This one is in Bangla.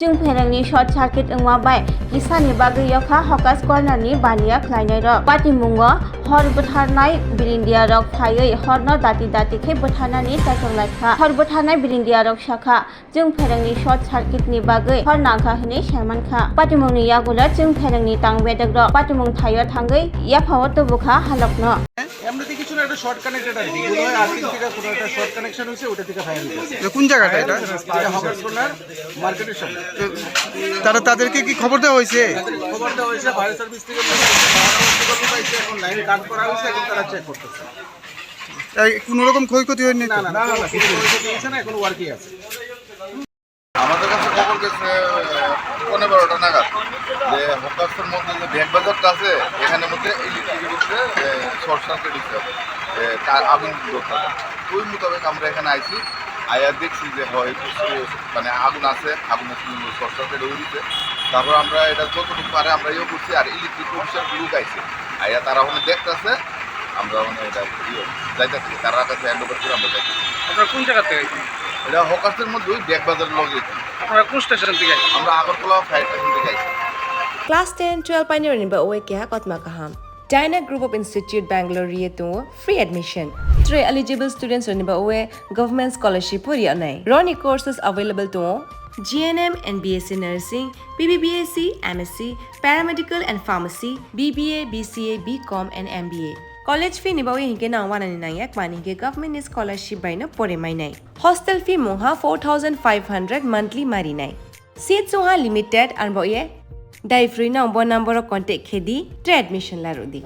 Chongpherangni short circuit engwabai kisani bagriyoka hokas cornerni baniya khlainai rok patimungo hor butharnai bilindia rok phaioi horno dati khe butharnani takonglaiha hor butharnai bilindia rok shakha Chongpherangni short circuit ni bagoi hor nangkha hini shermankha patimungni yagola Chongpherangni tangbedak rok patimung thayo thangoi yaphawat tobukha halokno এমনিতে কিছু না, একটা শর্ট কানেক্টেড আর কি বলে আর্থিং থেকে কোনো একটা শর্ট কানেকশন হইছে ওটা থেকে ফায়ার হইছে। কোন জায়গাটা এটা? এটা হকার্স কর্নার মার্কেটের সামনে। তাদেরকে কি খবর দেওয়া হয়েছে? খবর দেওয়া হয়েছে, ফায়ার সার্ভিস থেকে পাইছে, এখন লাইন কাট করা হয়েছে, এখন তারা চেক করতেছে। কোনো রকম ক্ষয়ক্ষতি হয়নি? না না না, কিছু হয়েছে না, এখন ওয়ার্কিং আছে। আমাদের কাছে খবর গেছে 12টা নাগাদ যে হকার্সের মধ্যে যে ব্যাগ বাজারটা আছে এখানের মধ্যে ইলেকট্রিকের উপরে শর্ট সার্কিট হচ্ছে, আগুন ধরতে। ওই মোতাবেক আমরা এখানে আইছি, আয়া দেখছি যে হয় মানে আগুন আছে, আগুনের শর্ট সার্কিট হয়ে দিচ্ছে। তারপর আমরা এটা যতটুকু পারে আমরা ইয়ে করছি, আর ইলেকট্রিক অফিসার লোক আইছে, আয়া তারা ওখানে দেখতেছে, আমরা ওখানে এটা যাইতেছি, তারা কাছে হ্যান্ড ওভার করে আমরা যাইতেছি। আপনারা কোন জায়গা থেকে? এটা হকার্সের মধ্যে ওই ব্যাগ বাজারের লগে। আপনারা কোন স্টেশন থেকে? আমরা আগরতলা ফায়ার স্টেশন থেকে আইছি। Class 10-12 pioneering ba oe kya kotma kaham. Dyna Group of Institute Bangalore to free admission. 3 eligible students ni ba oe government scholarship puri anai. Roni courses available to GNM and BSc Nursing, BBBSc, MSc, Paramedical and Pharmacy, BBA, BCA, BCom and MBA. College fee ni ba oe hinke na 199 mani ke government scholarship by na pore mai nai. Hostel fee moha 4500 monthly mari nai. Seats soha limited and ba oe Dai free number contact khedi admission la rodi.